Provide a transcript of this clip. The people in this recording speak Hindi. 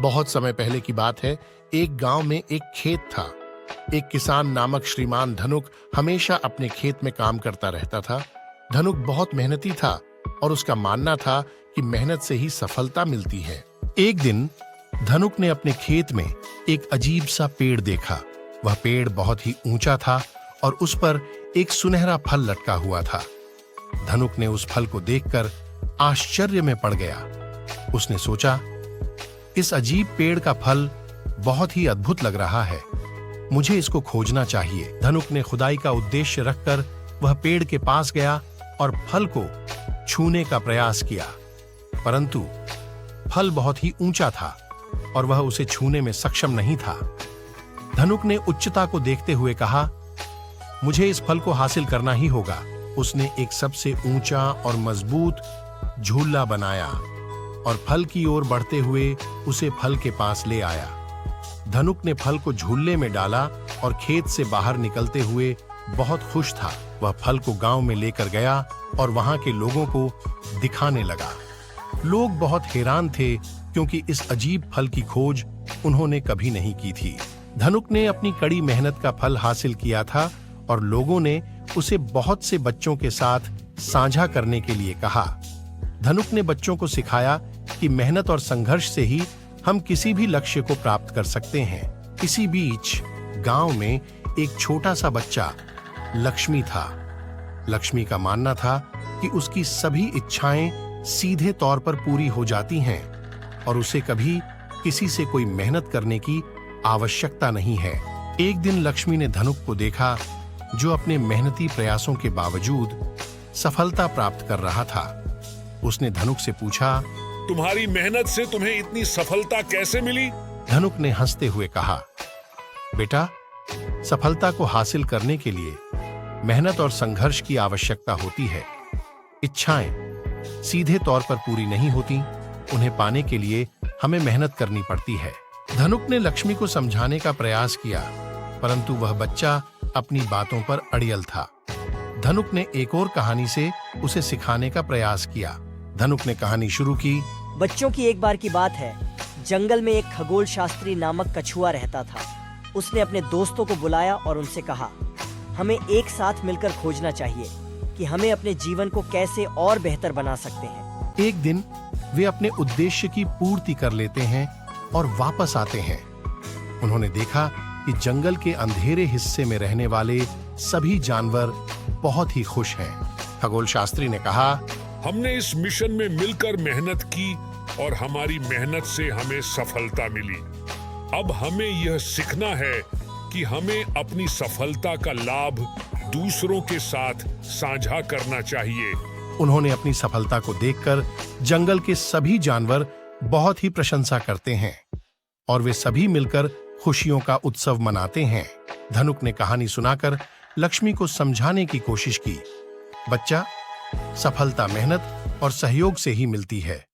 बहुत समय पहले की बात है। एक गांव में एक खेत था। एक किसान नामक श्रीमान धनुक हमेशा अपने खेत में काम करता रहता था। धनुक बहुत मेहनती था और उसका मानना था कि मेहनत से ही सफलता मिलती है। एक दिन धनुक ने अपने खेत में एक अजीब सा पेड़ देखा। वह पेड़ बहुत ही ऊंचा था और उस पर एक सुनहरा फल लटका हुआ था। धनुक ने उस फल को देखकर आश्चर्य में पड़ गया। उसने सोचा, इस अजीब पेड़ का फल बहुत ही अद्भुत लग रहा है, मुझे इसको खोजना चाहिए। धनुक ने खुदाई का उद्देश्य रखकर वह पेड़ के पास गया और फल को छूने का प्रयास किया, परंतु फल बहुत ही ऊंचा था और वह उसे छूने में सक्षम नहीं था। धनुक ने उच्चता को देखते हुए कहा, मुझे इस फल को हासिल करना ही होगा। उसने एक सबसे ऊंचा और मजबूत झूला बनाया और फल की ओर बढ़ते हुए उसे फल के पास ले आया। धनुक ने फल को झूले में डाला और खेत से बाहर निकलते हुए बहुत खुश था। वह फल को गांव में लेकर गया और वहां के लोगों को दिखाने लगा। लोग बहुत हैरान थे क्योंकि इस अजीब फल की खोज उन्होंने कभी नहीं की थी। धनुक ने अपनी कड़ी मेहनत का फल हासिल किया था और लोगों ने उसे बहुत से बच्चों के साथ साझा करने के लिए कहा। धनुक ने बच्चों को सिखाया कि मेहनत और संघर्ष से ही हम किसी भी लक्ष्य को प्राप्त कर सकते हैं। इसी बीच गांव में एक छोटा सा बच्चा लक्ष्मी था। लक्ष्मी का मानना था कि उसकी सभी इच्छाएं सीधे तौर पर पूरी हो जाती हैं और उसे कभी किसी से कोई मेहनत करने की आवश्यकता नहीं है। एक दिन लक्ष्मी ने धनुक को देखा, जो अपने मेहनती प्रयासों के बावजूद सफलता प्राप्त कर रहा था। उसने धनुक से पूछा, तुम्हारी मेहनत से तुम्हें इतनी सफलता कैसे मिली? धनुक ने हंसते हुए कहा, बेटा, सफलता को हासिल करने के लिए मेहनत और संघर्ष की आवश्यकता होती है। इच्छाएं सीधे तौर पर पूरी नहीं होती, उन्हें पाने के लिए हमें मेहनत करनी पड़ती है। धनुक ने लक्ष्मी को समझाने का प्रयास किया, परंतु वह बच्चा अपनी बातों पर अड़ियल था। धनुक ने एक और कहानी से उसे सिखाने का प्रयास किया। धनुक ने कहानी शुरू की। बच्चों की एक बार की बात है, जंगल में एक खगोल शास्त्री नामक कछुआ रहता था। उसने अपने दोस्तों को बुलाया और उनसे कहा, हमें एक साथ मिलकर खोजना चाहिए कि हमें अपने जीवन को कैसे और बेहतर बना सकते हैं। एक दिन वे अपने उद्देश्य की पूर्ति कर लेते हैं और वापस आते हैं। उन्होंने देखा कि जंगल के अंधेरे हिस्से में रहने वाले सभी जानवर बहुत ही खुश हैं। खगोल शास्त्री ने कहा, हमने इस मिशन में मिलकर मेहनत की और हमारी मेहनत से हमें सफलता मिली। अब हमें यह सीखना है कि हमें अपनी सफलता का लाभ दूसरों के साथ साझा करना चाहिए। उन्होंने अपनी सफलता को देखकर जंगल के सभी जानवर बहुत ही प्रशंसा करते हैं और वे सभी मिलकर खुशियों का उत्सव मनाते हैं। धनुक ने कहानी सुनाकर लक्ष्मी को समझाने की कोशिश की, बच्चा, सफलता मेहनत और सहयोग से ही मिलती है।